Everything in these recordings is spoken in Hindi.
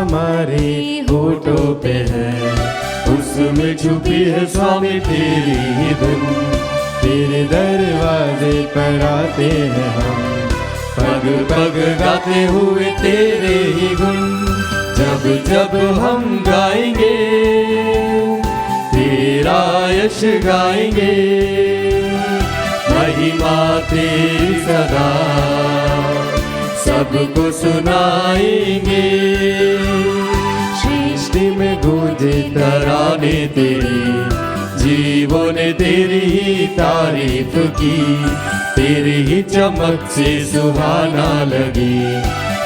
हमारे होठों पे है, उसमें छुपी है स्वामी तेरी ही धुन। तेरे दरवाजे पर आते हैं हम, पग पग गाते हुए तेरे ही गुण। जब जब हम गाएंगे तेरा यश गाएंगे, महिमा तेरी सदा सबको सुनाएंगे। सृष्टि में गूंजे तराने तेरी, जीवों ने तेरी ही तारीफ की। तेरी ही चमक से सुहाना लगे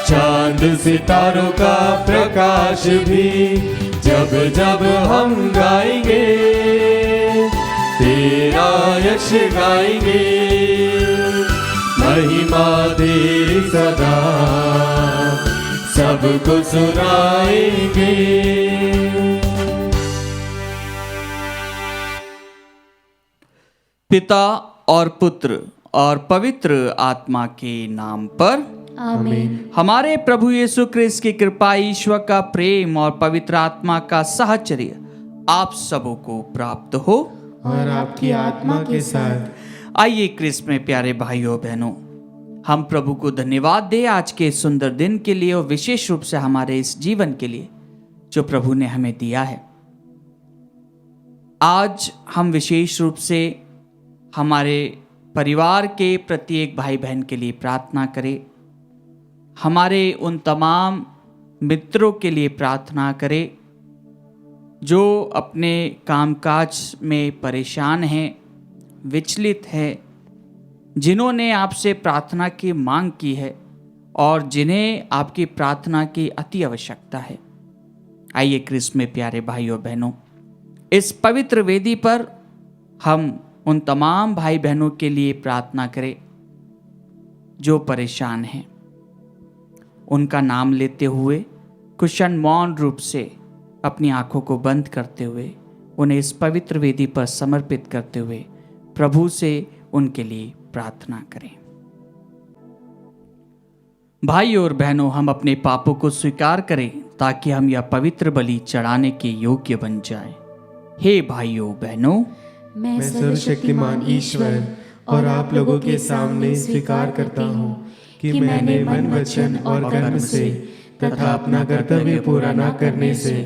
चांद सितारों का प्रकाश भी। जब जब हम गाएंगे तेरा यश गाएंगे, महिमा तेरी सदा सबको सुनाएंगे। पिता और पुत्र और पवित्र आत्मा के नाम पर आमीन। हमारे प्रभु यीशु क्रिस्त की कृपा, ईश्वर का प्रेम और पवित्र आत्मा का साहचर्य आप सबों को प्राप्त हो और आपकी आत्मा के साथ। आइए क्रिस्त में प्यारे भाइयों बहनों, हम प्रभु को धन्यवाद दें आज के सुंदर दिन के लिए और विशेष रूप से हमारे इस जीवन के लिए जो प्रभु ने हमें दिया है। आज हम विशेष रूप से हमारे परिवार के प्रत्येक भाई बहन के लिए प्रार्थना करें, हमारे उन तमाम मित्रों के लिए प्रार्थना करें जो अपने कामकाज में परेशान हैं, विचलित हैं, जिन्होंने आपसे प्रार्थना की मांग की है और जिन्हें आपकी प्रार्थना की अति आवश्यकता है। आइए क्रिस्त में प्यारे भाइयों बहनों, इस पवित्र वेदी पर हम उन तमाम भाई बहनों के लिए प्रार्थना करें जो परेशान हैं। उनका नाम लेते हुए कुशन मौन रूप से अपनी आंखों को बंद करते हुए उन्हें इस पवित्र वेदी पर समर्पित करते हुए प्रभु से उनके लिए प्रार्थना करें। भाई और बहनों, हम अपने पापों को स्वीकार करें ताकि हम यह पवित्र बलि चढ़ाने के योग्य बन जाएं। हे भाइयों बहनों, मैं सर्वशक्तिमान ईश्वर और आप लोगों के सामने स्वीकार करता हूँ कि मैंने मन, वचन और कर्म से तथा अपना कर्तव्य पूरा न करने से,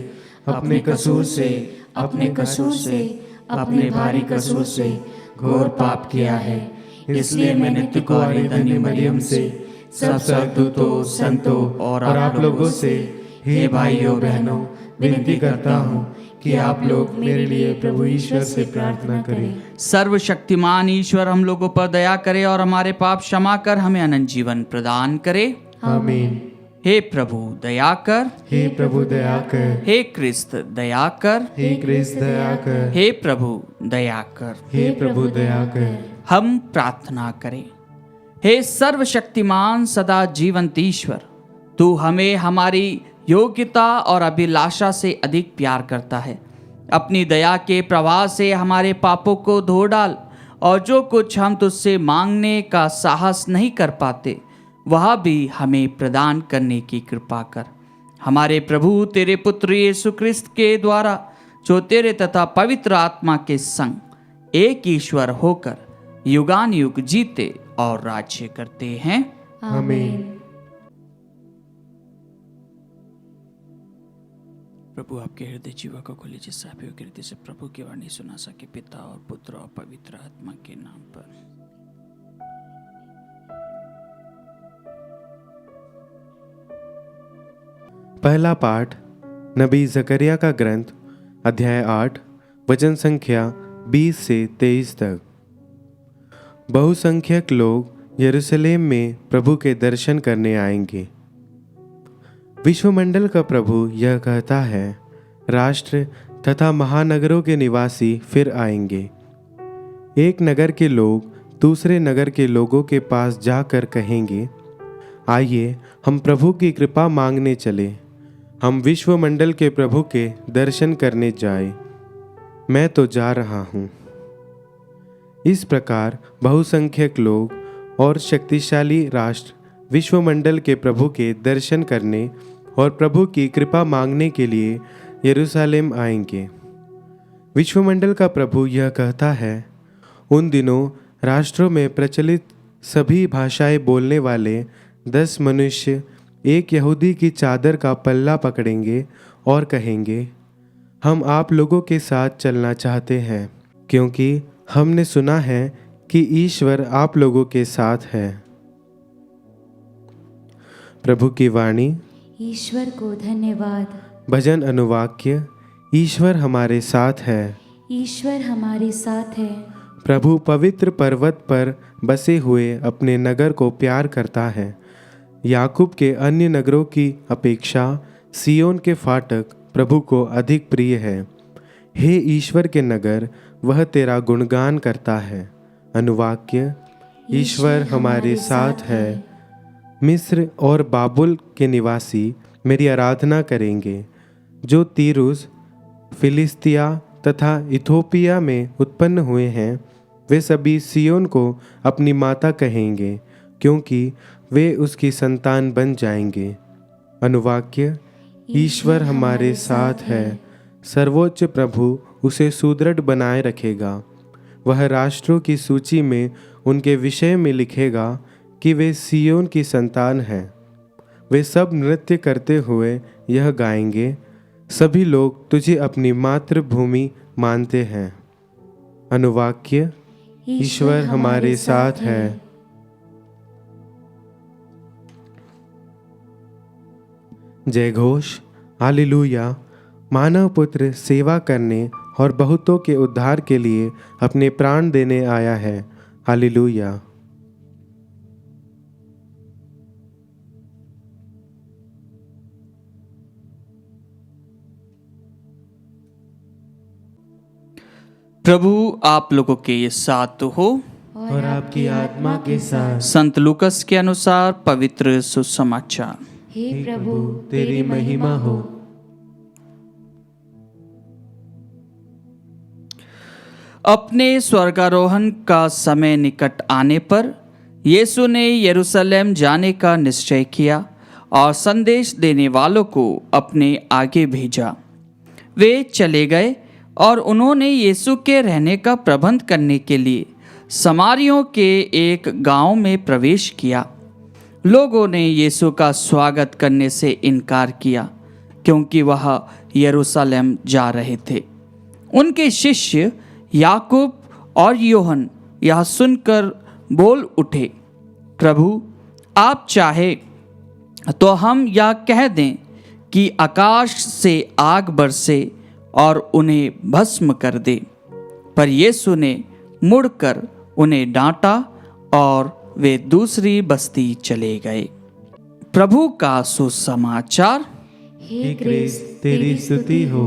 अपने कसूर से अपने भारी कसूर से घोर पाप किया है। इसलिए मैं नित्य कुंवारी धन्य मरियम से, सब स्वर्गदूतों, संतों और आप लोगों से, हे भाइयों बहनों, विनती करता हूँ कि आप लोग मेरे लिए प्रभु ईश्वर से प्रार्थना करें। सर्वशक्तिमान ईश्वर हम लोगों पर दया करे और हमारे पाप क्षमा कर हमें अनंत जीवन प्रदान करे। आमीन। हे प्रभु दया कर, हे प्रभु दया कर, हे क्रिस्त दया कर, हे क्रिस्त दया कर, हे प्रभु दया कर। हे प्रभु दया कर। हम प्रार्थना करें। हे सर्वशक्तिमान सदा जीवंत ईश्वर, तू हमें हमारी योग्यता और अभिलाषा से अधिक प्यार करता है। अपनी दया के प्रवाह से हमारे पापों को धो डाल और जो कुछ हम तुझसे मांगने का साहस नहीं कर पाते वह भी हमें प्रदान करने की कृपा कर। हमारे प्रभु तेरे पुत्र यीशु क्रिस्त के द्वारा, जो तेरे तथा पवित्र आत्मा के संग एक ईश्वर होकर युगान युग जीते और राज्य करते हैं। आमीन। प्रभु आपके हृदय जीवा को खोले, जिससे आप योग्य रीति से प्रभु की वाणी सुना सके। पिता और पुत्र और पवित्र आत्मा के नाम पर। पहला पाठ नबी जकरिया का ग्रंथ, अध्याय 8, वचन संख्या 20 से 23 तक। बहुसंख्यक लोग यरूशलेम में प्रभु के दर्शन करने आएंगे। विश्वमंडल का प्रभु यह कहता है, राष्ट्र तथा महानगरों के निवासी फिर आएंगे। एक नगर के लोग दूसरे नगर के लोगों के पास जाकर कहेंगे, आइए हम प्रभु की कृपा मांगने चले, हम विश्वमंडल के प्रभु के दर्शन करने जाए। मैं तो जा रहा हूँ। इस प्रकार बहुसंख्यक लोग और शक्तिशाली राष्ट्र विश्वमंडल के प्रभु के दर्शन करने और प्रभु की कृपा मांगने के लिए यरूशलेम आएंगे। विश्वमंडल का प्रभु यह कहता है, उन दिनों राष्ट्रों में प्रचलित सभी भाषाएं बोलने वाले 10 मनुष्य एक यहूदी की चादर का पल्ला पकड़ेंगे और कहेंगे, हम आप लोगों के साथ चलना चाहते हैं, क्योंकि हमने सुना है कि ईश्वर आप लोगों के साथ है। प्रभु की वाणी। ईश्वर को धन्यवाद। भजन अनुवाक्य। ईश्वर हमारे साथ है। ईश्वर हमारे साथ है। प्रभु पवित्र पर्वत पर बसे हुए अपने नगर को प्यार करता है। याकूब के अन्य नगरों की अपेक्षा सियोन के फाटक प्रभु को अधिक प्रिय है। हे ईश्वर के नगर, वह तेरा गुणगान करता है। अनुवाक्य। ईश्वर हमारे साथ है। मिस्र और बाबुल के निवासी मेरी आराधना करेंगे। जो तीरुस, फिलिस्तिया तथा इथोपिया में उत्पन्न हुए हैं, वे सभी सियोन को अपनी माता कहेंगे, क्योंकि वे उसकी संतान बन जाएंगे। अनुवाक्य। ईश्वर हमारे साथ है। सर्वोच्च प्रभु उसे सुदृढ़ बनाए रखेगा। वह राष्ट्रों की सूची में उनके विषय में लिखेगा कि वे सियोन की संतान हैं। वे सब नृत्य करते हुए यह गाएंगे, सभी लोग तुझे अपनी मातृभूमि मानते हैं। अनुवाक्य। ईश्वर हमारे साथ है। जय घोष। हालेलुया। मानव पुत्र सेवा करने और बहुतों के उद्धार के लिए अपने प्राण देने आया है। हालेलुया। प्रभु आप लोगों के साथ हो और आपकी आत्मा के साथ। संत लूकस के अनुसार पवित्र सुसमाचार। हे प्रभु, तेरी महिमा हो। अपने स्वर्गारोहण का समय निकट आने पर यीशु ने यरूशलेम जाने का निश्चय किया और संदेश देने वालों को अपने आगे भेजा। वे चले गए और उन्होंने यीशु के रहने का प्रबंध करने के लिए समारियों के एक गांव में प्रवेश किया। लोगों ने यीशु का स्वागत करने से इनकार किया, क्योंकि वह यरूशलेम जा रहे थे। उनके शिष्य याकूब और योहन यह सुनकर बोल उठे, प्रभु, आप चाहे तो हम यह कह दें कि आकाश से आग बरसे और उन्हें भस्म कर दे। पर यीशु ने मुड़कर उन्हें डांटा और वे दूसरी बस्ती चले गए। प्रभु का सुसमाचार। हे क्रिस्त, तेरी स्तुति हो।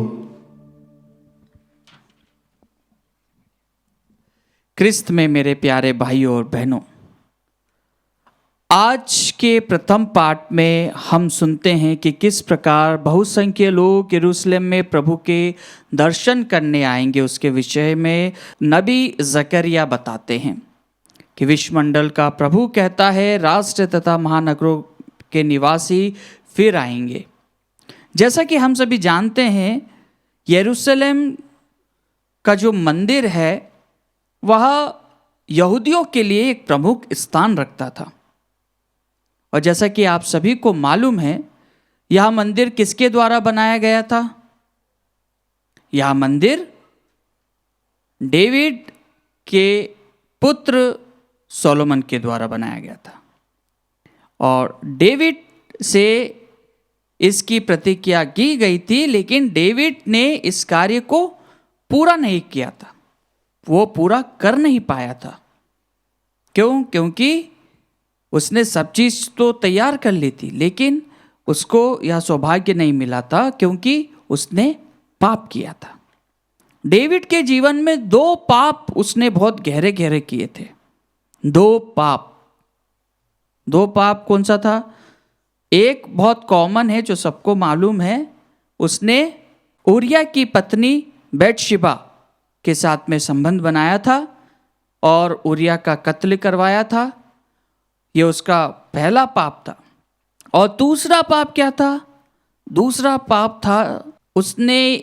क्रिस्त में मेरे प्यारे भाइयों और बहनों, आज के प्रथम पाठ में हम सुनते हैं कि किस प्रकार बहुसंख्य लोग यरूशलेम में प्रभु के दर्शन करने आएंगे। उसके विषय में नबी जकरिया बताते हैं कि विश्वमंडल का प्रभु कहता है, राष्ट्र तथा महानगरों के निवासी फिर आएंगे। जैसा कि हम सभी जानते हैं, यरूशलेम का जो मंदिर है वह यहूदियों के लिए एक प्रमुख स्थान रखता था। और जैसा कि आप सभी को मालूम है, यह मंदिर किसके द्वारा बनाया गया था? यह मंदिर डेविड के पुत्र सोलोमन के द्वारा बनाया गया था। और डेविड से इसकी प्रतिज्ञा की गई थी, लेकिन डेविड ने इस कार्य को पूरा नहीं किया था। वो पूरा कर नहीं पाया था। क्यों? क्योंकि उसने सब चीज तो तैयार कर ली थी, लेकिन उसको यह सौभाग्य नहीं मिला था, क्योंकि उसने पाप किया था। डेविड के जीवन में 2 पाप उसने बहुत गहरे गहरे किए थे। 2 पाप कौन सा था? एक बहुत कॉमन है, जो सबको मालूम है। उसने उरिया की पत्नी बैतशेबा के साथ में संबंध बनाया था और उरिया का कत्ल करवाया था। यह उसका पहला पाप था। और दूसरा पाप क्या था? दूसरा पाप था, उसने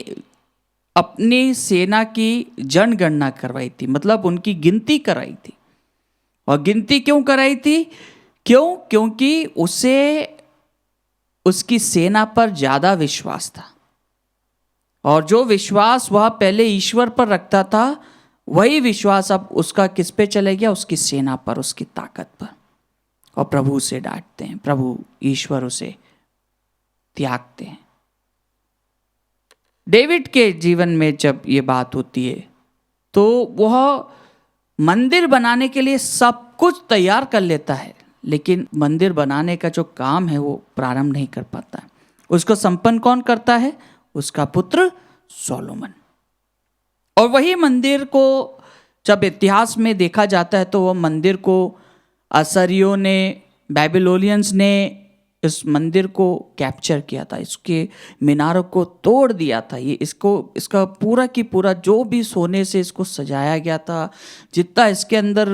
अपनी सेना की जनगणना करवाई थी, मतलब उनकी गिनती कराई थी। और गिनती क्यों कराई थी? क्योंकि उसे उसकी सेना पर ज्यादा विश्वास था, और जो विश्वास वह पहले ईश्वर पर रखता था, वही विश्वास अब उसका किस पे चले गया? उसकी सेना पर, उसकी ताकत पर। और प्रभु उसे डांटते हैं, प्रभु ईश्वर उसे त्यागते हैं। डेविड के जीवन में जब ये बात होती है तो वह मंदिर बनाने के लिए सब कुछ तैयार कर लेता है, लेकिन मंदिर बनाने का जो काम है वो प्रारंभ नहीं कर पाता है। उसको संपन्न कौन करता है? उसका पुत्र सोलोमन। और वही मंदिर को जब इतिहास में देखा जाता है तो वह मंदिर को असरियों ने, बेबीलोनियंस ने इस मंदिर को कैप्चर किया था, इसके मीनारों को तोड़ दिया था। ये इसका पूरा की पूरा जो भी सोने से इसको सजाया गया था, जितना इसके अंदर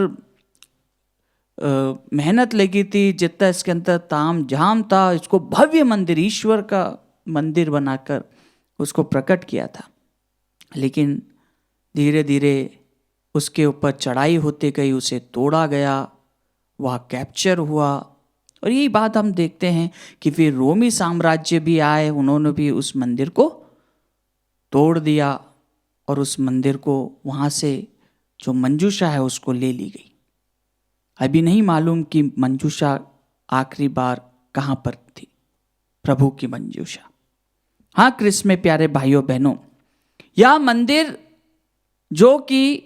मेहनत लगी थी, जितना इसके अंदर ताम झाम था, इसको भव्य मंदिर, ईश्वर का मंदिर बनाकर उसको प्रकट किया था। लेकिन धीरे धीरे उसके ऊपर चढ़ाई होते गई, उसे तोड़ा गया, वह कैप्चर हुआ। और यही बात हम देखते हैं कि फिर रोमी साम्राज्य भी आए, उन्होंने भी उस मंदिर को तोड़ दिया और उस मंदिर को वहाँ से जो मंजूषा है उसको ले ली गई। अभी नहीं मालूम कि मंजूषा आखिरी बार कहाँ पर थी, प्रभु की मंजूषा। हाँ क्रिस्त में प्यारे भाइयों बहनों, यह मंदिर जो कि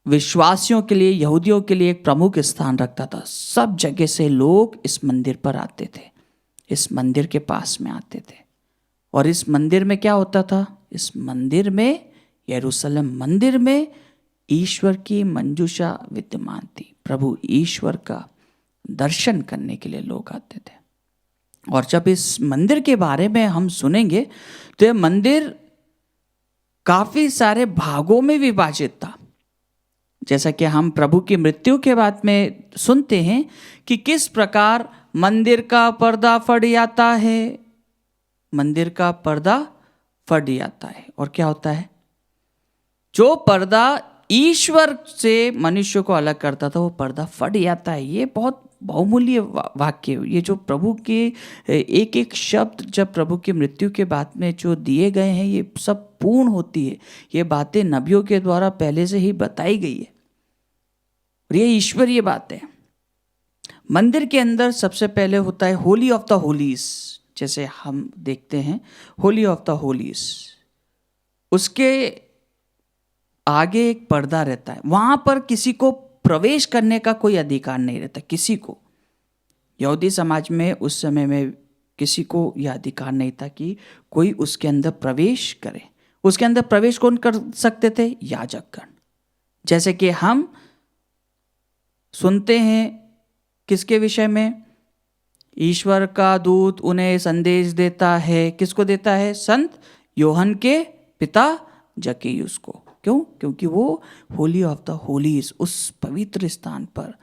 विश्वासियों के लिए, यहूदियों के लिए एक प्रमुख स्थान रखता था, सब जगह से लोग इस मंदिर पर आते थे, इस मंदिर के पास में आते थे। और इस मंदिर में क्या होता था? इस मंदिर में, यरूशलेम मंदिर में ईश्वर की मंजूषा विद्यमान थी। प्रभु ईश्वर का दर्शन करने के लिए लोग आते थे। और जब इस मंदिर के बारे में हम सुनेंगे तो यह मंदिर काफी सारे भागों में विभाजित था। जैसा कि हम प्रभु की मृत्यु के बाद में सुनते हैं कि किस प्रकार मंदिर का पर्दा फट जाता है, मंदिर का पर्दा फट जाता है। और क्या होता है? जो पर्दा ईश्वर से मनुष्य को अलग करता था, वो पर्दा फट जाता है। ये बहुत बहुमूल्य वाक्य, ये जो प्रभु के एक एक शब्द जब प्रभु की मृत्यु के बाद में जो दिए गए हैं, ये सब पूर्ण होती है। ये बातें नबियों के द्वारा पहले से ही बताई गई है और ये ईश्वरीय बात है। मंदिर के अंदर सबसे पहले होता है होली ऑफ द होलीज, जैसे हम देखते हैं होली ऑफ द होलीज, उसके आगे एक पर्दा रहता है। वहां पर किसी को प्रवेश करने का कोई अधिकार नहीं रहता, किसी को। यहूदी समाज में उस समय में किसी को यह अधिकार नहीं था कि कोई उसके अंदर प्रवेश करे। उसके अंदर प्रवेश कौन कर सकते थे? याजकगण। जैसे कि हम सुनते हैं किसके विषय में? ईश्वर का दूत उन्हें संदेश देता है। किसको देता है? संत योहन के पिता जक्कैयुस को। क्यों? क्योंकि वो होली ऑफ द होलीज, उस पवित्र स्थान पर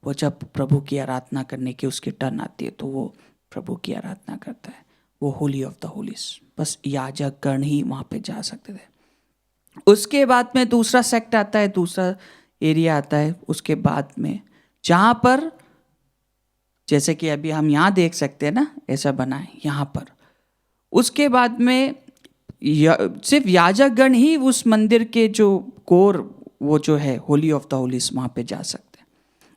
वो जब प्रभु की आराधना करने की उसकी टर्न आती है तो वो प्रभु की आराधना करता है। वो होली ऑफ द होलीज, बस याजकगण ही वहाँ पे जा सकते थे। उसके बाद में दूसरा सेक्ट आता है, दूसरा एरिया आता है उसके बाद में, जहाँ पर जैसे कि अभी हम यहाँ देख सकते हैं ना, ऐसा बना है यहाँ पर। उसके बाद में सिर्फ याजकगण ही उस मंदिर के जो कोर, वो जो है होली ऑफ द होलीज, वहाँ पे जा सकते हैं।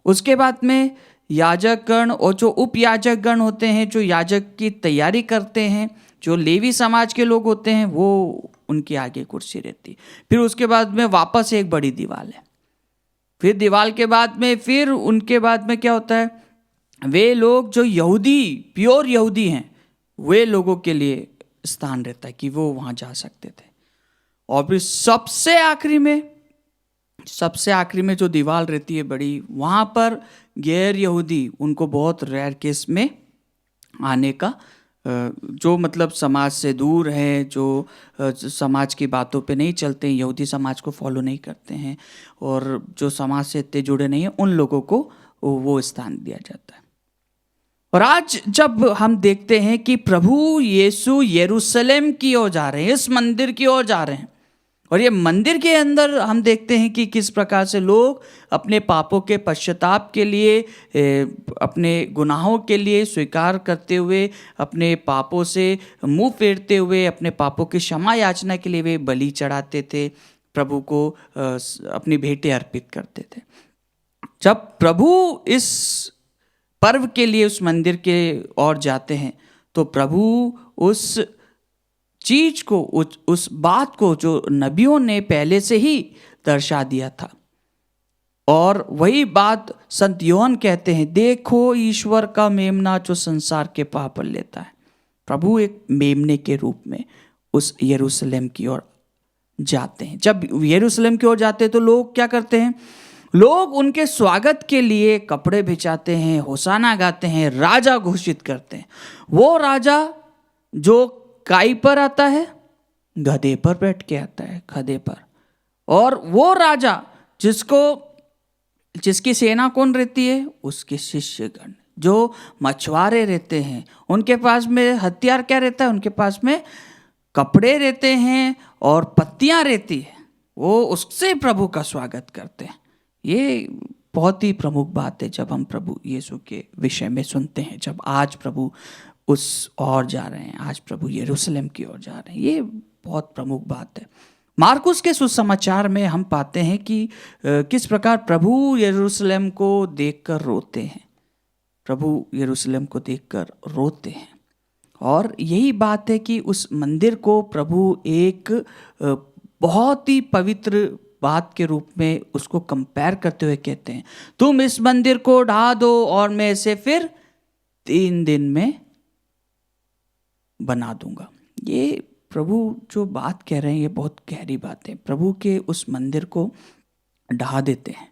उसके बाद में याजकगण और जो उप याजकगण होते हैं, जो याजक की तैयारी करते हैं, जो लेवी समाज के लोग होते हैं, वो उनके आगे कुर्सी रहती। फिर उसके बाद में वापस एक बड़ी दीवार है। फिर दीवार के बाद में फिर उनके बाद में क्या होता है? वे लोग जो यहूदी, प्योर यहूदी हैं, वे लोगों के लिए स्थान रहता है कि वो वहाँ जा सकते थे। और फिर सबसे आखिरी में जो दीवार रहती है बड़ी, वहाँ पर गैर यहूदी, उनको बहुत रेयर केस में आने का, जो मतलब समाज से दूर है, जो समाज की बातों पे नहीं चलते हैं, यहूदी समाज को फॉलो नहीं करते हैं और जो समाज से इतने जुड़े नहीं हैं, उन लोगों को वो स्थान दिया जाता है। और आज जब हम देखते हैं कि प्रभु यीशु यरूशलेम की ओर जा रहे हैं, इस मंदिर की ओर जा रहे हैं, और ये मंदिर के अंदर हम देखते हैं कि किस प्रकार से लोग अपने पापों के पश्चाताप के लिए, अपने गुनाहों के लिए स्वीकार करते हुए, अपने पापों से मुंह फेरते हुए, अपने पापों की क्षमा याचना के लिए वे बलि चढ़ाते थे, प्रभु को अपनी भेंटें अर्पित करते थे। जब प्रभु इस पर्व के लिए उस मंदिर के ओर जाते हैं तो प्रभु उस चीज को, उस बात को जो नबियों ने पहले से ही दर्शा दिया था, और वही बात संत योहन कहते हैं, देखो ईश्वर का मेमना जो संसार के पाप लेता है। प्रभु एक मेमने के रूप में उस यरूशलेम की ओर जाते हैं। जब यरूशलेम की ओर जाते हैं तो लोग क्या करते हैं? लोग उनके स्वागत के लिए कपड़े बिछाते हैं, होसाना गाते हैं, राजा घोषित करते हैं। वो राजा जो काई पर आता है, गधे पर बैठ के आता है, गधे पर। और वो राजा जिसकी सेना कौन रहती है? उसके शिष्यगण, जो मछुआरे रहते हैं। उनके पास में हथियार क्या रहता है? उनके पास में कपड़े रहते हैं और पत्तियां रहती है। वो उससे प्रभु का स्वागत करते हैं। ये बहुत ही प्रमुख बात है जब हम प्रभु यीशु के विषय में सुनते हैं। जब आज प्रभु उस ओर जा रहे हैं, आज प्रभु यरूशलेम की ओर जा रहे हैं, ये बहुत प्रमुख बात है। मार्कुस के सुसमाचार में हम पाते हैं कि किस प्रकार प्रभु यरूशलेम को देखकर रोते हैं। प्रभु यरूशलेम को देखकर रोते हैं, और यही बात है कि उस मंदिर को प्रभु एक बहुत ही पवित्र बात के रूप में उसको कंपेयर करते हुए कहते हैं, तुम इस मंदिर को ढा दो और मैं इसे फिर 3 दिन में बना दूंगा। ये प्रभु जो बात कह रहे हैं ये बहुत गहरी बात है। प्रभु के उस मंदिर को ढा देते हैं,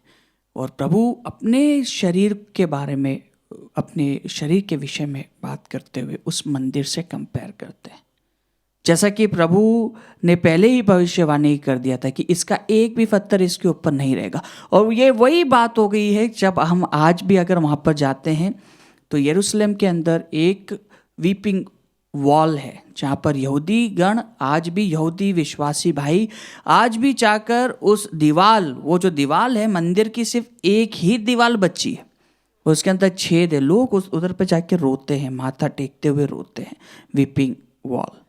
और प्रभु अपने शरीर के बारे में, अपने शरीर के विषय में बात करते हुए उस मंदिर से कंपेयर करते हैं। जैसा कि प्रभु ने पहले ही भविष्यवाणी कर दिया था कि इसका एक भी पत्थर इसके ऊपर नहीं रहेगा। और ये वही बात हो गई है। जब हम आज भी अगर वहाँ पर जाते हैं तो यरूशलेम के अंदर एक वीपिंग वॉल है, जहाँ पर यहूदी गण, आज भी यहूदी विश्वासी भाई आज भी जाकर उस दीवाल, वो जो दीवाल है मंदिर की, सिर्फ एक ही दीवाल बची है, उसके अंदर छेद है। लोग उधर पे जाके रोते हैं, माथा टेकते हुए रोते हैं, वीपिंग वॉल।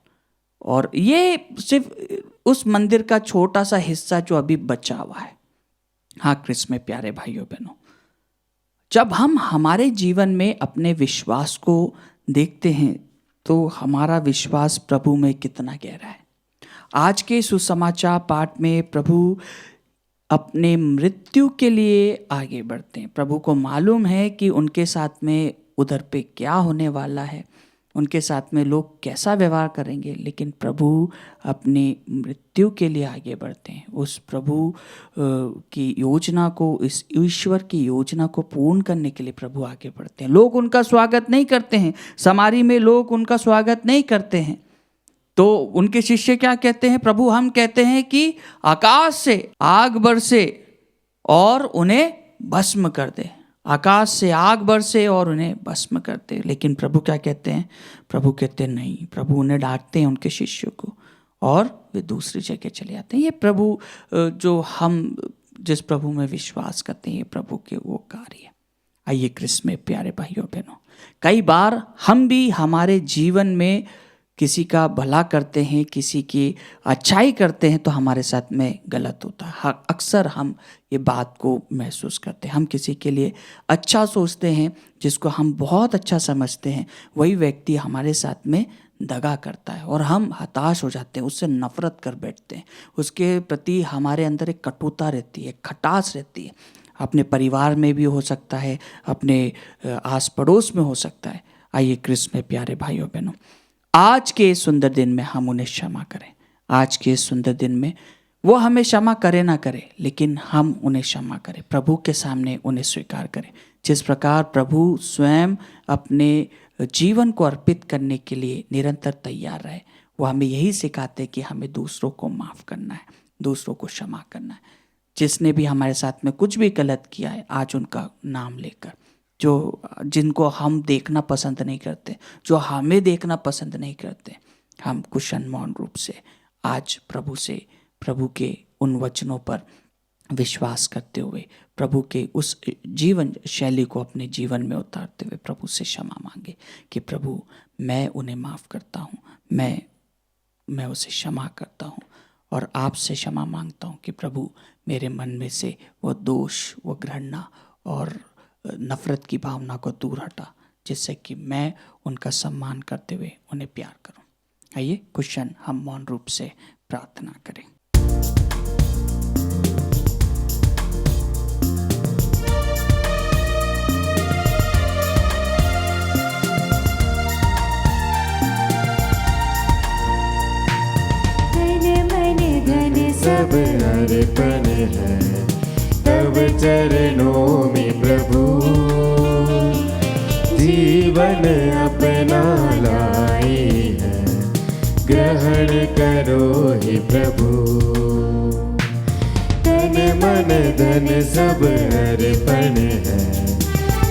और ये सिर्फ उस मंदिर का छोटा सा हिस्सा जो अभी बचा हुआ है। हाँ क्रिस्त में प्यारे भाइयों बहनों, जब हम हमारे जीवन में अपने विश्वास को देखते हैं तो हमारा विश्वास प्रभु में कितना गहरा है। आज के सुसमाचार पाठ में प्रभु अपने मृत्यु के लिए आगे बढ़ते हैं। प्रभु को मालूम है कि उनके साथ में उधर पे क्या होने वाला है, उनके साथ में लोग कैसा व्यवहार करेंगे, लेकिन प्रभु अपनी मृत्यु के लिए आगे बढ़ते हैं। उस प्रभु की योजना को, इस ईश्वर की योजना को पूर्ण करने के लिए प्रभु आगे बढ़ते हैं। लोग उनका स्वागत नहीं करते हैं, समारी में लोग उनका स्वागत नहीं करते हैं, तो उनके शिष्य क्या कहते हैं? प्रभु हम कहते हैं कि आकाश से आग बरसे और उन्हें भस्म कर दे, आकाश से आग बरसे और उन्हें भस्म करते। लेकिन प्रभु क्या कहते हैं? प्रभु कहते हैं नहीं। प्रभु उन्हें डांटते हैं, उनके शिष्यों को, और वे दूसरी जगह चले जाते हैं। ये प्रभु जो हम जिस प्रभु में विश्वास करते हैं, ये प्रभु के वो कार्य है। आइए क्रिस्त में प्यारे भाइयों बहनों, कई बार हम भी हमारे जीवन में किसी का भला करते हैं, किसी की अच्छाई करते हैं, तो हमारे साथ में गलत होता है। अक्सर हम ये बात को महसूस करते हैं। हम किसी के लिए अच्छा सोचते हैं, जिसको हम बहुत अच्छा समझते हैं, वही व्यक्ति हमारे साथ में दगा करता है और हम हताश हो जाते हैं, उससे नफरत कर बैठते हैं। उसके प्रति हमारे अंदर एक कटुता रहती है, खटास रहती है। अपने परिवार में भी हो सकता है, अपने आस पड़ोस में हो सकता है। आइए क्रिस्त में प्यारे भाइयों बहनों, आज के इस सुंदर दिन में हम उन्हें क्षमा करें। आज के इस सुंदर दिन में वो हमें क्षमा करे ना करे, लेकिन हम उन्हें क्षमा करें, प्रभु के सामने उन्हें स्वीकार करें। जिस प्रकार प्रभु स्वयं अपने जीवन को अर्पित करने के लिए निरंतर तैयार रहे, वो हमें यही सिखाते कि हमें दूसरों को माफ़ करना है, दूसरों को क्षमा करना है। जिसने भी हमारे साथ में कुछ भी गलत किया है, आज उनका नाम लेकर जिनको हम देखना पसंद नहीं करते, जो हमें देखना पसंद नहीं करते, हम कुशन मौन रूप से आज प्रभु के उन वचनों पर विश्वास करते हुए प्रभु के उस जीवन शैली को अपने जीवन में उतारते हुए प्रभु से क्षमा मांगे कि प्रभु मैं उन्हें माफ़ करता हूँ, मैं उसे क्षमा करता हूँ और आपसे क्षमा मांगता हूँ कि प्रभु मेरे मन में से वो दोष, वो घृणा और नफ़रत की भावना को दूर हटा, जिससे कि मैं उनका सम्मान करते हुए उन्हें प्यार करूँ। आइए कुछ क्षण हम मौन रूप से प्रार्थना करें। सब अर्पण है तब चरणों में प्रभु, जीवन अपना लाए है ग्रहण करो हे प्रभु। तन मन धन सब अर्पण है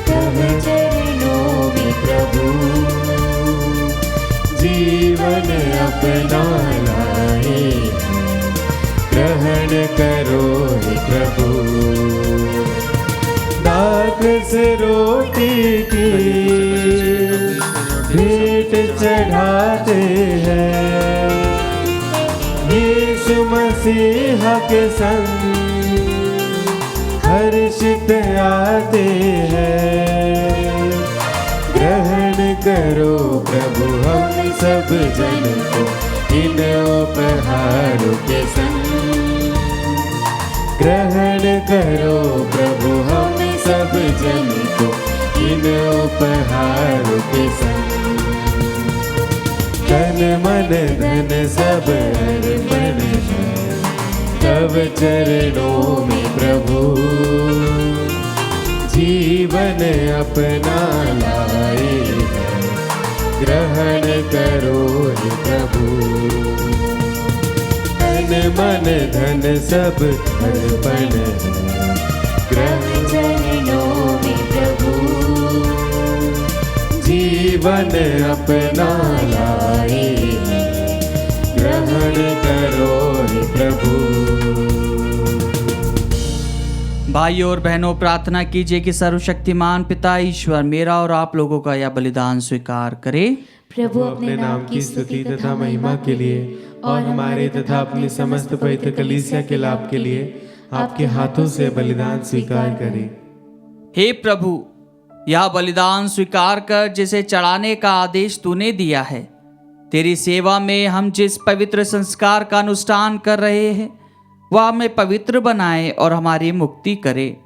तब चरणों में प्रभु, जीवन अपना लाए ग्रहण करो हे प्रभु। दास रोटी की भेंट चढ़ाते हैं, यीशु मसीह के संग हर्षित आते हैं। ग्रहण करो प्रभु हम सब जन को इन उपहारों के संग, ग्रहण करो प्रभु हम सब जन को इन उपहारों के संग। तन मन धन सब अर्पण है तब चरणों में प्रभु, जीवन अपना लाए है ग्रहण करो हे प्रभु। तन मन धन सब अर्पण है ग्रहण चरणों में प्रभु, जीवन अपना लाए है ग्रहण करो हे प्रभु। भाइयों और बहनों, प्रार्थना कीजिए कि सर्वशक्तिमान पिता ईश्वर मेरा और आप लोगों का यह बलिदान स्वीकार करे। प्रभु अपने नाम की स्तुति तथा महिमा के लिए और हमारे तथा अपनी समस्त पवित्र कलीसिया के लाभ के लिए आपके हाथों से बलिदान स्वीकार करें। हे प्रभु, यह बलिदान स्वीकार कर जिसे चढ़ाने का आदेश तूने दिया है, तेरी सेवा में हम जिस पवित्र संस्कार का अनुष्ठान कर रहे हैं वह हमें पवित्र बनाए और हमारी मुक्ति करे।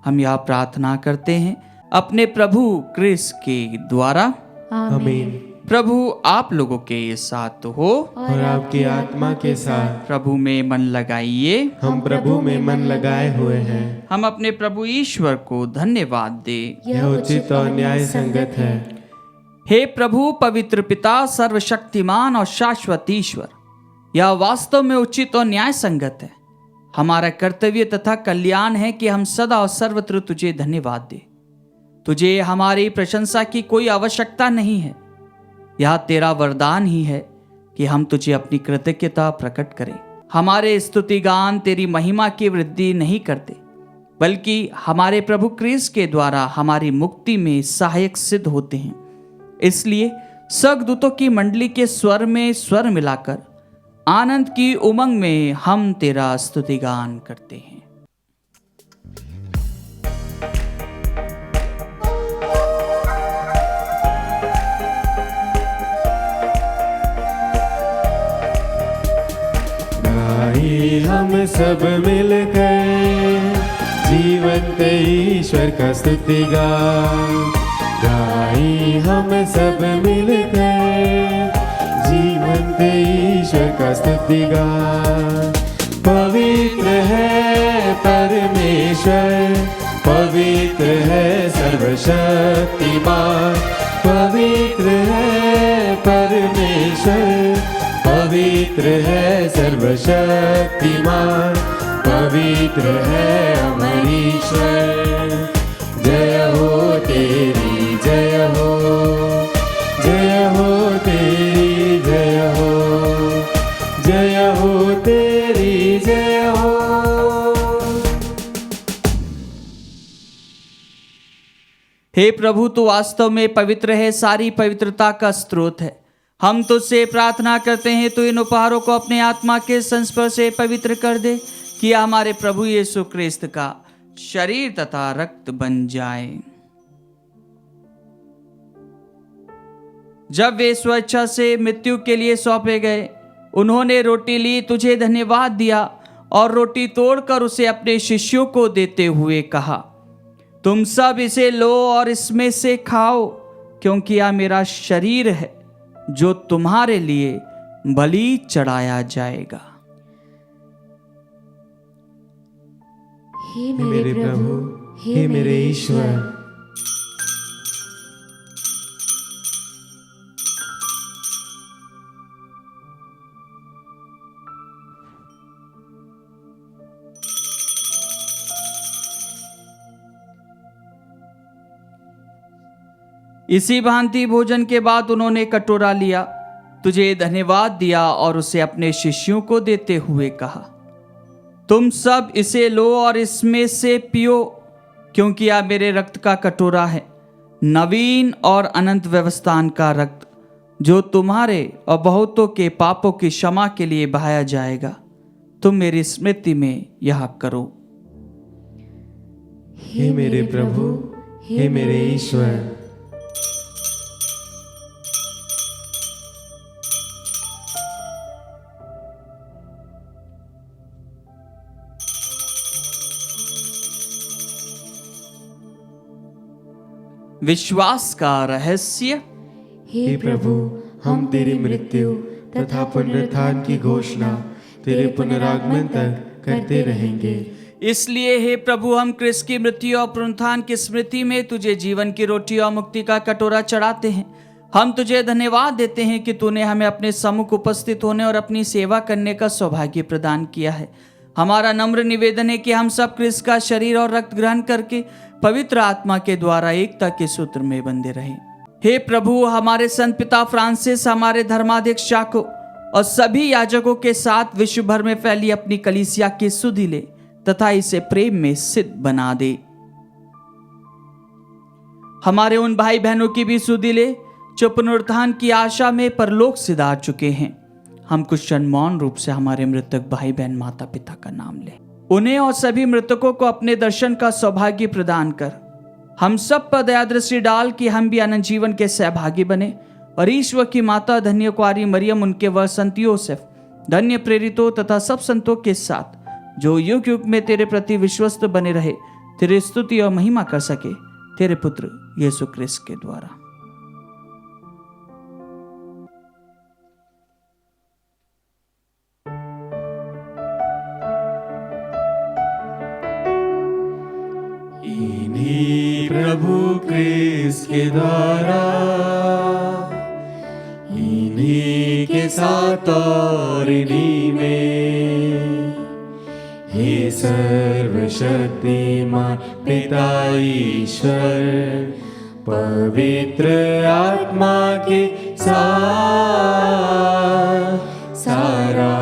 हम यह प्रार्थना करते हैं अपने प्रभु क्रिस्त के द्वारा, आमीन। प्रभु आप लोगों के साथ हो और आपकी आत्मा के साथ। प्रभु में मन लगाइए। हम प्रभु में मन लगाए हुए हैं। हम अपने प्रभु ईश्वर को धन्यवाद दे। यह उचित और न्याय संगत है। हे प्रभु पवित्र पिता, सर्वशक्तिमान और शाश्वत ईश्वर, यह वास्तव में उचित और न्याय संगत है। हमारा कर्तव्य तथा कल्याण है कि हम सदा और सर्वत्र तुझे धन्यवाद दे। तुझे हमारी प्रशंसा की कोई आवश्यकता नहीं है। यह तेरा वरदान ही है कि हम तुझे अपनी कृतज्ञता प्रकट करें। हमारे स्तुति गान तेरी महिमा की वृद्धि नहीं करते, बल्कि हमारे प्रभु क्रिस्त के द्वारा हमारी मुक्ति में सहायक सिद्ध होते हैं। इसलिए स्वर्गदूतों की मंडली के स्वर में स्वर मिलाकर आनंद की उमंग में हम तेरा स्तुति गान करते हैं। हम सब मिलकर जीवंत ईश्वर का स्तुति गाई। हम सब मिलकर जीवंत ईश्वर का स्तुति पवित्र है परमेश्वर, पवित्र है सर्वशक्तिमान, पवित्र है परमेश्वर, पवित्र है सर्वशक्तिमान, पवित्र है अमर ईश्वर। जय हो तेरी हे प्रभु, तू वास्तव में पवित्र है, सारी पवित्रता का स्रोत है। हम तुझसे प्रार्थना करते हैं, तू इन उपहारों को अपने आत्मा के संस्पर्श से पवित्र कर दे, कि हमारे प्रभु यीशु क्रिस्त का शरीर तथा रक्त बन जाए। जब वे स्वेच्छा से मृत्यु के लिए सौंपे गए, उन्होंने रोटी ली, तुझे धन्यवाद दिया और रोटी तोड़कर उसे अपने शिष्यों को देते हुए कहा, तुम सब इसे लो और इसमें से खाओ, क्योंकि यह मेरा शरीर है जो तुम्हारे लिए बलि चढ़ाया जाएगा। हे मेरे प्रभु, हे मेरे ईश्वर, इसी भांति भोजन के बाद उन्होंने कटोरा लिया, तुझे धन्यवाद दिया और उसे अपने शिष्यों को देते हुए कहा, तुम सब इसे लो और इसमें से पियो, क्योंकि यह मेरे रक्त का कटोरा है, नवीन और अनंत व्यवस्थान का रक्त, जो तुम्हारे और बहुतों के पापों की क्षमा के लिए बहाया जाएगा। तुम मेरी स्मृति में यह करो। हे मेरे प्रभु, हे मेरे ईश्वर, विश्वास का रहस्य। हे प्रभु, हम तेरी मृत्यु तथा पुनरुत्थान की घोषणा तेरे पुनरागमन तक करते रहेंगे। इसलिए हे प्रभु, हम क्रिस्त की मृत्यु और पुनरुत्थान की स्मृति में तुझे जीवन की रोटी और मुक्ति का कटोरा चढ़ाते हैं। हम तुझे धन्यवाद देते हैं कि तूने हमें अपने सम्मुख उपस्थित होने और अपनी सेवा करने का सौभाग्य प्रदान किया है। हमारा नम्र निवेदन है कि हम सब क्रिस्त का शरीर और रक्त ग्रहण करके पवित्र आत्मा के द्वारा एकता के सूत्र में बंधे रहें। हे प्रभु, हमारे संत पिता फ्रांसिस, हमारे धर्माध्यक्ष चाको और सभी याजकों के साथ विश्व भर में फैली अपनी कलीसिया की सुधि ले तथा इसे प्रेम में सिद्ध बना दे। हमारे उन भाई बहनों की भी सुधि ले जो पुनरुत्थान की आशा में परलोक सिधार चुके हैं। हम कुछ क्षण मौन रूप से हमारे मृतक भाई बहन माता पिता का नाम लें। उन्हें और सभी मृतकों को अपने दर्शन का सौभाग्य प्रदान कर हम सब पर दया दृष्टि डाल कि हम भी अनंत जीवन के सहभागी बने और ईश्वर की माता धन्य कुआरी मरियम, उनके वर संत योसेफ, धन्य प्रेरितों तथा सब संतों के साथ जो युग युग में तेरे प्रति विश्वस्त बने रहे, तेरी स्तुति और महिमा कर सके, तेरे पुत्र यीशु क्रिस्त के द्वारा। इन्हीं प्रभु क्रिस्त के द्वारा, इन्हीं के साथ और इन्हीं में, हे सर्वशक्तिमान पिता ईश्वर, पवित्र आत्मा के साथ सारा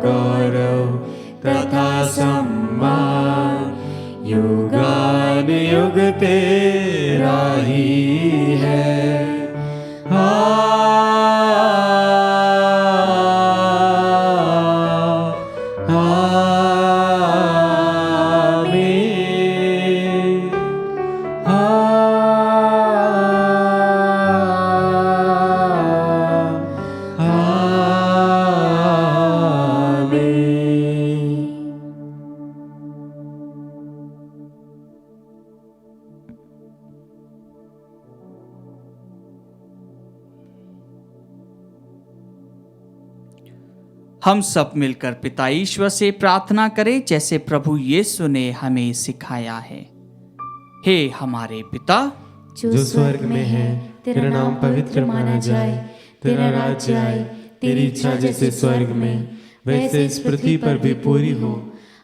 गौरव तथा सम्मान युगान युग तेरा ही है। हम सब मिलकर पिता ईश्वर से प्रार्थना करें जैसे प्रभु यीशु ने हमें सिखाया है। हे हमारे पिता जो स्वर्ग में है, तेरा नाम पवित्र माना जाए, तेरा राज्य आए, तेरी इच्छा जैसे स्वर्ग में वैसे इस पृथ्वी पर भी पूरी हो।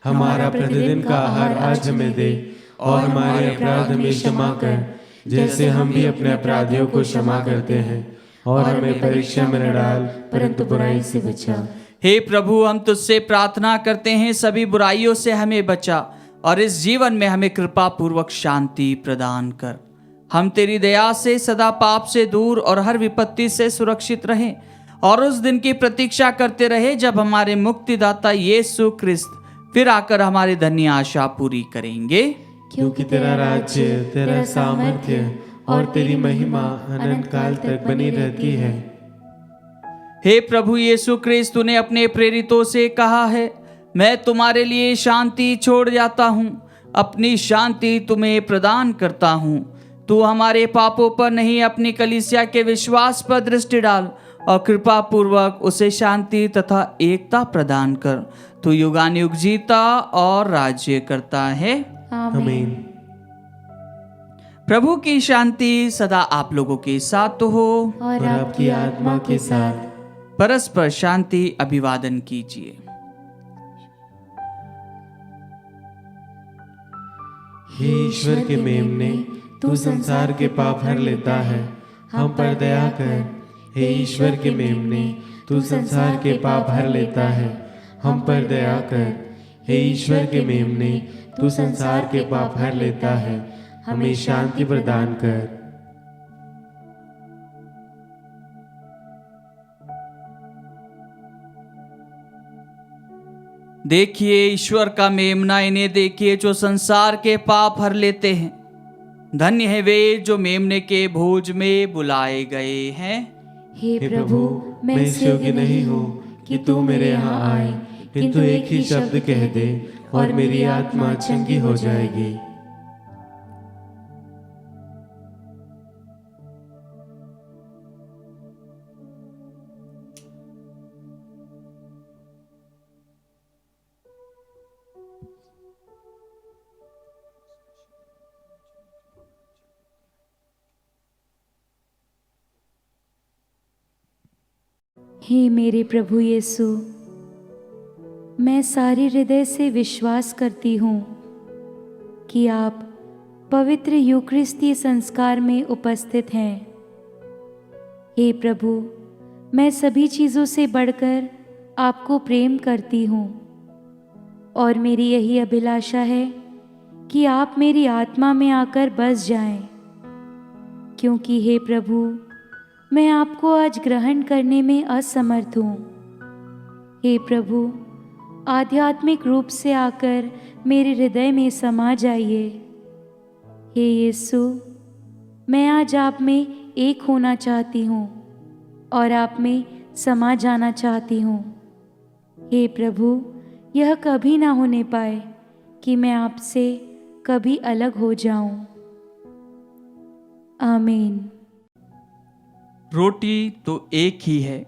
हमारा प्रतिदिन का आहार आज हमें दे और हमारे अपराध हमें क्षमा कर, जैसे हम भी अपने अपराधियों को क्षमा करते हैं, और हमें परीक्षा में न डाल परंतु बुराई से बचा। हे प्रभु, हम तुझसे प्रार्थना करते हैं, सभी बुराइयों से हमें बचा और इस जीवन में हमें कृपा पूर्वक शांति प्रदान कर। हम तेरी दया से सदा पाप से दूर और हर विपत्ति से सुरक्षित रहें और उस दिन की प्रतीक्षा करते रहे जब हमारे मुक्तिदाता यीशु ख्रिस्त फिर आकर हमारी धन्य आशा पूरी करेंगे। क्योंकि तेरा राज्य, तेरा सामर्थ्य और तेरी महिमा अनंत काल तक बनी रहती है। हे प्रभु यीशु ख्रिस्त, तूने अपने प्रेरितों से कहा है, मैं तुम्हारे लिए शांति छोड़ जाता हूँ, अपनी शांति तुम्हें प्रदान करता हूँ। तू हमारे पापों पर नहीं, अपनी कलीसिया के विश्वास पर दृष्टि डाल और कृपा पूर्वक उसे शांति तथा एकता प्रदान कर। तू युगानुयुग जीता और राज्य करता है। आमीन। प्रभु की शांति सदा आप लोगों के साथ हो और आपकी आत्मा के साथ। परस्पर शांति अभिवादन कीजिए। हे ईश्वर के मेमने, तू संसार के पाप हर लेता है, हम पर दया कर। हे ईश्वर के मेमने, तू संसार के पाप हर लेता है, हम पर दया कर। हे ईश्वर के मेमने, तू संसार के पाप हर लेता है, हमें शांति प्रदान कर। देखिए ईश्वर का मेमना, इन्हें देखिए जो संसार के पाप हर लेते हैं। धन्य है वे जो मेमने के भोज में बुलाए गए हैं। हे प्रभु, मैं इस योग्य नहीं हूँ कि तू मेरे यहाँ आए, किंतु एक ही शब्द कह दे और मेरी आत्मा चंगी हो जाएगी। हे मेरे प्रभु यीशु, मैं सारे हृदय से विश्वास करती हूँ कि आप पवित्र यूकरिस्ती संस्कार में उपस्थित हैं। हे प्रभु, मैं सभी चीज़ों से बढ़कर आपको प्रेम करती हूँ और मेरी यही अभिलाषा है कि आप मेरी आत्मा में आकर बस जाएं, क्योंकि हे प्रभु, मैं आपको आज ग्रहण करने में असमर्थ हूँ। हे प्रभु, आध्यात्मिक रूप से आकर मेरे हृदय में समा जाइए। हे यीशु, मैं आज आप में एक होना चाहती हूँ और आप में समा जाना चाहती हूँ। हे प्रभु, यह कभी ना होने पाए कि मैं आपसे कभी अलग हो जाऊं। आमीन। रोटी तो एक ही है,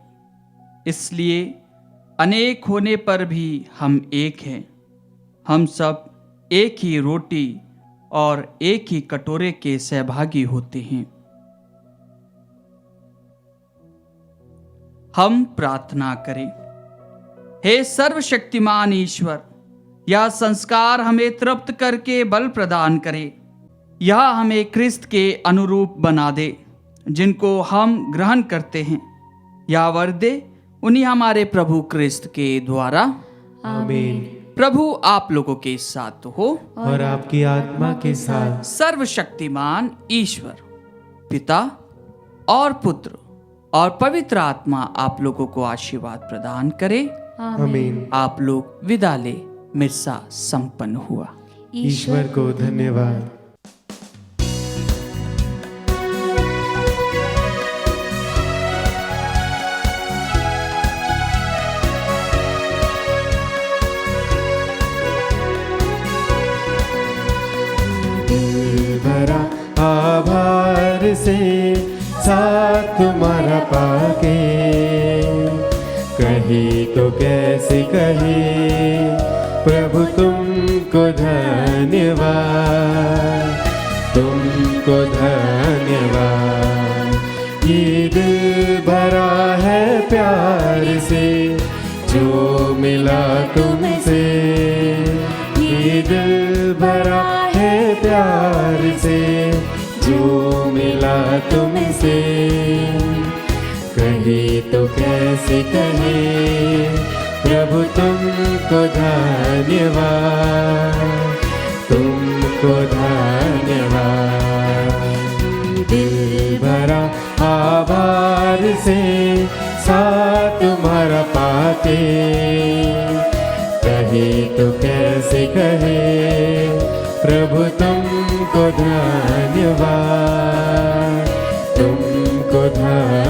इसलिए अनेक होने पर भी हम एक हैं। हम सब एक ही रोटी और एक ही कटोरे के सहभागी होते हैं। हम प्रार्थना करें। हे सर्वशक्तिमान ईश्वर, यह संस्कार हमें तृप्त करके बल प्रदान करे। यह हमें ख्रिस्त के अनुरूप बना दे, जिनको हम ग्रहण करते हैं। या वर दे उन्हीं हमारे प्रभु ख्रिस्त के द्वारा। आमीन। प्रभु आप लोगों के साथ हो और आपकी आत्मा के साथ। सर्वशक्तिमान ईश्वर पिता और पुत्र और पवित्र आत्मा आप लोगों को आशीर्वाद प्रदान करे। आमीन। आप लोग विदा ले। मिस्सा संपन्न हुआ। ईश्वर को धन्यवाद। भरा आभार से साथ तुम्हारा पाके, कही तो कैसे कहे प्रभु तुमको धन्यवाद, तुमको धन्यवाद। ये दिल भरा है प्यार से जो मिला तुमसे, ये दिल भरा प्यार से जो मिला तुमसे। कहे तो कैसे कहे प्रभु तुमको धन्यवाद, तुमको धन्यवाद। से साथ तुम्हारा पाके, कहे तो कैसे कहे प्रभु तुमको धन्यवाद, तुमको धन्यवाद।